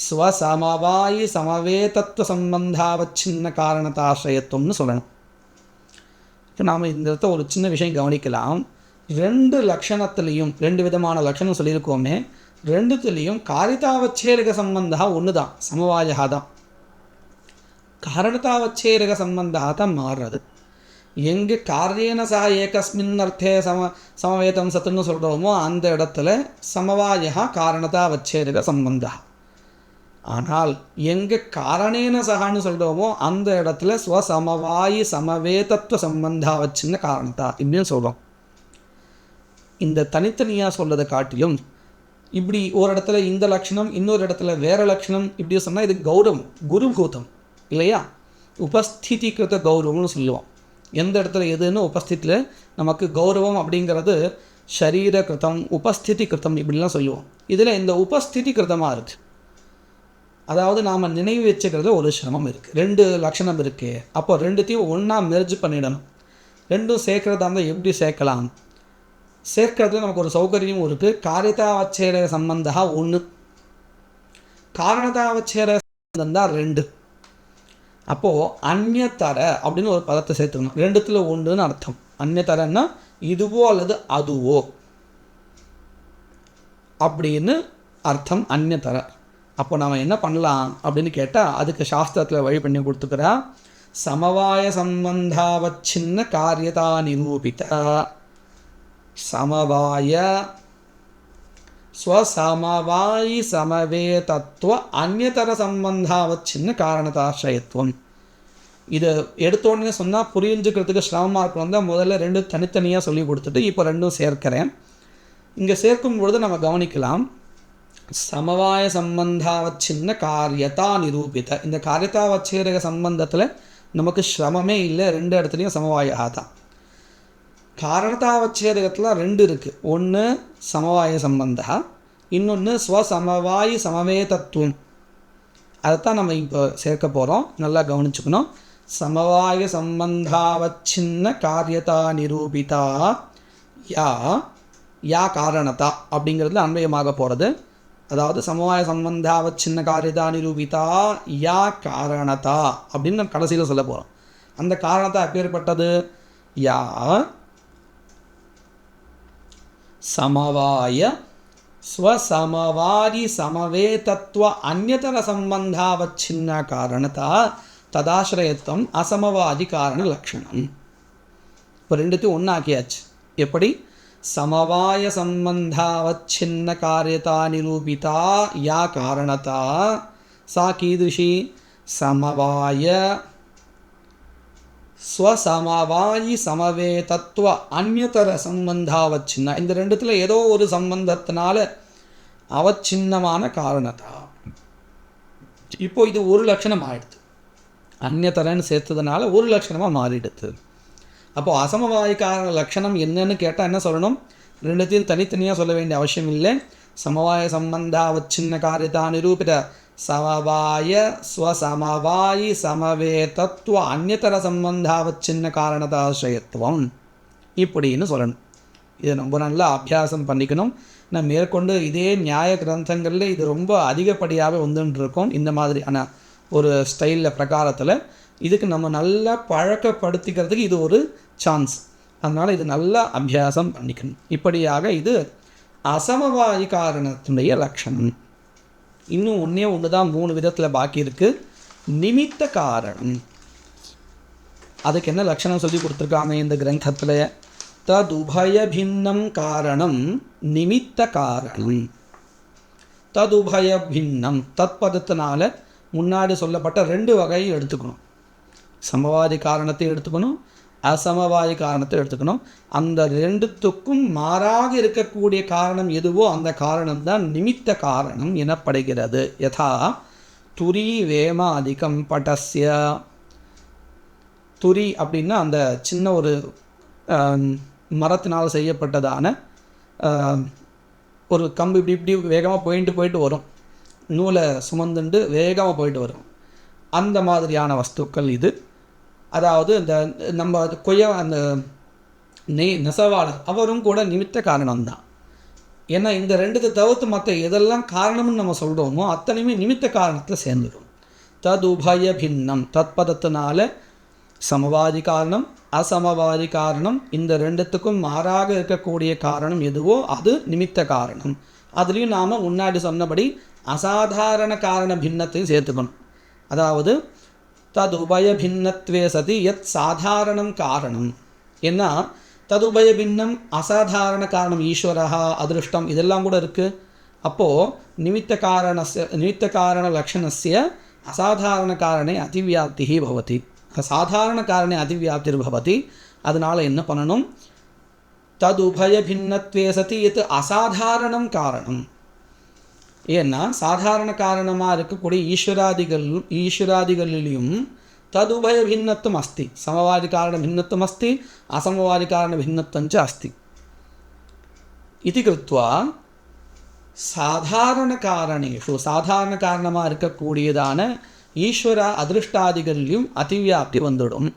ஸ்வசமவாயி சமவேதத்துவ சம்பந்தாவச்சின்ன காரணதாசிரயத்துவம்னு சொல்லணும். நாம் இந்த இடத்துல ஒரு சின்ன விஷயம் கவனிக்கலாம். ரெண்டு லட்சணத்துலேயும் ரெண்டு விதமான லட்சணம் சொல்லியிருக்கோமே, ரெண்டுத்துலேயும் காரியதாவச்சேதக சம்பந்தா ஒன்று தான், சமவாயா தான். காரணதாவச்சேதக சம்பந்தா தான் மாறுறது. எங்கே காரியேன சக ஏகஸ்மின் அர்த்தே சமவேதம் சத்துன்னு சொல்கிறோமோ அந்த இடத்துல சமவாயா காரணதாவச்சேதக சம்பந்தா. ஆனால் எங்கே காரணேன சகான்னு சொல்கிறோமோ அந்த இடத்துல ஸ்வசமவாயி சமவேதத்துவ சம்பந்தாவச்சின்ன காரணத்தா இப்படின்னு சொல்கிறோம். இந்த தனித்தனியாக சொல்கிறதை காட்டிலும் இப்படி ஒரு இடத்துல இந்த லட்சணம் இன்னொரு இடத்துல வேறு லட்சணம் இப்படி சொன்னால் இது கௌரவம், குருபூதம் இல்லையா? உபஸ்திதி கிருத்த கௌரவம்னு சொல்லுவோம். எந்த இடத்துல எதுன்னு உபஸ்தித்தில் நமக்கு கௌரவம் அப்படிங்கிறது ஷரீர கிருத்தம் உபஸ்திதி கிருத்தம் இப்படிலாம் சொல்லுவோம். இதில் இந்த உபஸ்திதி கிருத்தமாக இருக்குது. அதாவது நாம் நினைவு வச்சுக்கிறது ஒரு சிரமம் இருக்குது. ரெண்டு லட்சணம் இருக்குது. அப்போ ரெண்டுத்தையும் ஒன்றா மெர்ஜ் பண்ணிடணும். ரெண்டும் சேர்க்குறதா இருந்தால் எப்படி சேர்க்கலாம்? சேர்க்கறதுல நமக்கு ஒரு சௌகரியம் இருக்குது. காரியதாவச்சேதக சம்பந்தா ஒன்று, காரணதாவச்சேதக சம்பந்தம் தான் ரெண்டு. அப்போது அந்நியத்தர அப்படின்னு ஒரு பதத்தை சேர்த்துக்கணும். ரெண்டுத்தில் ஒன்றுன்னு அர்த்தம். அந்நியத்தரன்னா இதுவோ அல்லது அதுவோ அப்படின்னு அர்த்தம் அந்நியத்தர. அப்போ நாம் என்ன பண்ணலாம் அப்படின்னு கேட்டால் அதுக்கு சாஸ்திரத்தில் வழி பண்ணி கொடுத்துக்கிறா. சமவாய சம்பந்தாவச்சின்ன காரியதா நிரூபித சமவாய ஸ்வசமவாயி சமவேதத்துவ அந்நியதர சம்பந்தாவச்சின்ன காரணதாசிரயத்துவம். இதை எடுத்தோடனே சொன்னால் புரிஞ்சுக்கிறதுக்கு சிரமமாக இருக்கணும் தான் முதல்ல ரெண்டு தனித்தனியாக சொல்லி கொடுத்துட்டு இப்போ ரெண்டும் சேர்க்கிறேன். இங்கே சேர்க்கும் பொழுது நம்ம கவனிக்கலாம். சமவாய சம்பந்தாவச்சின்ன காரியதா நிரூபித. இந்த காரியதாவச்சேதக சம்பந்தத்தில் நமக்கு சிரமமே இல்லை, ரெண்டு இடத்துலையும் சமவாயா தான். காரணதாவச்சேதகத்தில் ரெண்டு இருக்குது. ஒன்று சமவாய சம்பந்தா, இன்னொன்று ஸ்வசமவாயி சமவேதத்துவம். அதைத்தான் நம்ம இப்போ சேர்க்க போகிறோம், நல்லா கவனிச்சுக்கணும். சமவாய சம்பந்தாவச்சின்ன காரியதா நிரூபிதா யா யா காரணதா அப்படிங்கிறதுல அன்வயமாக போகிறது. அதாவது சமவாய சம்பந்தாவச்சின்ன காரியதா நிரூபிதா யா காரணதா அப்படின்னு நம்ம கடைசியில் சொல்ல போகிறோம். அந்த காரணத்தா எப்பேற்பட்டது? யா சமவாய ஸ்வசமவாரி சமவேதத்துவ அந்யதர சம்பந்தாவச்சின்ன காரணதா ததாசிரயத்துவம் அசமவாதி காரண லக்ஷணம். இப்போ ரெண்டுத்தையும் ஒன்றாக்கியாச்சு. எப்படி? சமவாய சம்பந்தாவச்சின்ன காரியதா நிரூபிதா யா காரணதா சா கீதுஷி சமவாய ஸ்வசமவாயி சமவேதத்துவ அந்யதர சம்பந்தாவச்சின்ன. இந்த ரெண்டுத்தில் ஏதோ ஒரு சம்பந்தத்தினால அவச்சின்னமான காரணத்தா. இப்போ இது ஒரு லட்சணம் ஆயிடுது, அந்யதரன்னு சேர்த்ததுனால ஒரு லட்சணமாக மாறிடுது. அப்போது அசமவாயி காரண லட்சணம் என்னன்னு கேட்டால் என்ன சொல்லணும்? ரெண்டுத்தையும் தனித்தனியாக சொல்ல வேண்டிய அவசியம் இல்லை. சமவாய சம்பந்தாவச்சின்ன காரியதா நிரூபித சமவாய ஸ்வசமவாயி சமவேதத்துவ அந்யதர சம்பந்தாவச்சின்ன காரணதாசிரயத்துவம் இப்படின்னு சொல்லணும். இதை ரொம்ப நல்லா அபியாசம் பண்ணிக்கணும். நான் மேற்கொண்டு இதே நியாய கிரந்தங்களில் இது ரொம்ப அதிகப்படியாக வந்துட்டுருக்கோம். இந்த மாதிரியான ஒரு ஸ்டைலில் பிரகாரத்தில் இதுக்கு நம்ம நல்லா பழக்கப்படுத்திக்கிறதுக்கு இது ஒரு சான்ஸ். அதனால் இது நல்லா அபியாசம் பண்ணிக்கணும். இப்படியாக இது அசமவாயி காரணத்தினுடைய லட்சணம். இன்னும் ஒன்று தான் 3 விதத்தில் பாக்கி இருக்குது. நிமித்த காரணம். அதுக்கு என்ன லட்சணம் சொல்லி கொடுத்துருக்காங்க இந்த கிரந்தத்தில்? ததுபய பின்னம் காரணம் நிமித்த காரணம். ததுபய பின்னம் தத்பதத்தினால முன்னாடி சொல்லப்பட்ட 2 வகையை எடுத்துக்கணும். சமவாதி காரணத்தை எடுத்துக்கணும், அசமவாதி காரணத்தை எடுத்துக்கணும். அந்த ரெண்டுத்துக்கும் மாறாக இருக்கக்கூடிய காரணம் எதுவோ அந்த காரணம் தான் நிமித்த காரணம் எனப்படுகிறது. யதா துரி வேமாதிகம் பட்டஸ்ய. துரி அப்படின்னா அந்த சின்ன ஒரு மரத்தினால் செய்யப்பட்டதான ஒரு கம்பு இப்படி இப்படி வேகமாக போயிட்டு வரும், நூலை சுமந்துண்டு வேகமாக போயிட்டு வரும். அந்த மாதிரியான வஸ்துக்கள் இது. அதாவது இந்த நம்ம அந்த நெசவாளர் அவரும் கூட நிமித்த காரணம்தான். ஏன்னா இந்த ரெண்டுத்தை தவிர்த்து மற்ற எதெல்லாம் காரணம்னு நம்ம சொல்கிறோமோ அத்தனையுமே நிமித்த காரணத்தில் சேர்ந்துடும். ததுபய பின்னம் தத்பதத்தினால சமவாதி காரணம் அசமவாதி காரணம் இந்த ரெண்டுத்துக்கும் மாறாக இருக்கக்கூடிய காரணம் எதுவோ அது நிமித்த காரணம். அதுலேயும் நாம் முன்னாடி சொன்னபடி அசாதாரண காரண பின்னத்தையும் சேர்த்துக்கணும். அதாவது ததுபய பின்னத்வே சதி யத் சாதாரணம் காரணம். ஏன்னா ததுபய பின்னம் அசாதாரண காரணம் ஈஸ்வரஹா அதிருஷ்டம் இதெல்லாம் கூட இருக்குது. அப்போது நிமித்த காரண லக்ஷணஸ்ய அசாதாரண காரணே அதிவியாப்தி பவதி. சாதாரண காரணே அதிவியாப்திர் பவதி. அதனால் என்ன பண்ணணும்? ததுபய பின்னத்வே சதி யத் அசாதாரணம் காரணம். ஏன்னா சாதாரண காரணமாக இருக்கக்கூடிய ஈஸ்வராதிகளிலும் ததுபய பின்னத்துவம் அஸ்தி. சமவாதி காரண பின்னத்துவம் அஸ்தி, அசமவாதி காரண பின்னத்துவம் ச அஸ்தி. இது கிருத்வா சாதாரண காரணேஷு சாதாரண காரணமாக இருக்கக்கூடியதான ஈஸ்வர அதிருஷ்டாதிகளிலும் அதிவியாப்தி வந்துடும்.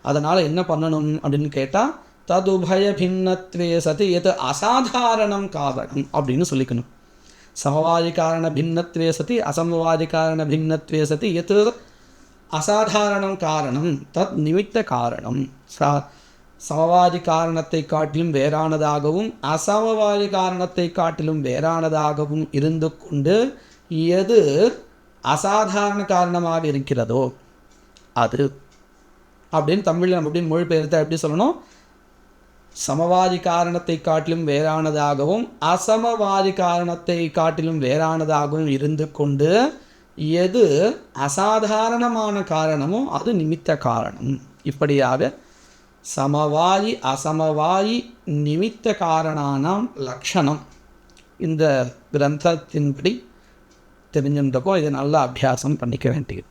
அதனால் என்ன பண்ணணும் அப்படின்னு கேட்டால் ததுபய பின்னத்வே சதி எது அசாதாரணம் காரணம் அப்படின்னு சொல்லிக்கணும். சமவாதி காரண பின்னத்வே சதி அசமவாதி காரண பின்னத்வே சதி எது அசாதாரணம் காரணம் தத் நிமித்த காரணம். சமவாதி காரணத்தை காட்டிலும் வேறானதாகவும் அசமவாதி காரணத்தை காட்டிலும் வேறானதாகவும் இருந்து கொண்டு எது அசாதாரண காரணமாக இருக்கிறதோ அது அப்படின்னு தமிழில் நம்ம அப்படின்னு மொழிபெயர்த்த எப்படி சொல்லணும்? சமவாதி காரணத்தை காட்டிலும் வேறானதாகவும் அசமவாதி காரணத்தை காட்டிலும் வேறானதாகவும் இருந்து கொண்டு எது அசாதாரணமான காரணமோ அது நிமித்த காரணம். இப்படியாக சமவாயி அசமவாயி நிமித்த காரணானாம் லக்ஷணம் இந்த கிரந்தத்தின்படி தெரிஞ்சிருந்தப்போ இதை நல்லா அபியாசம் பண்ணிக்க வேண்டியது.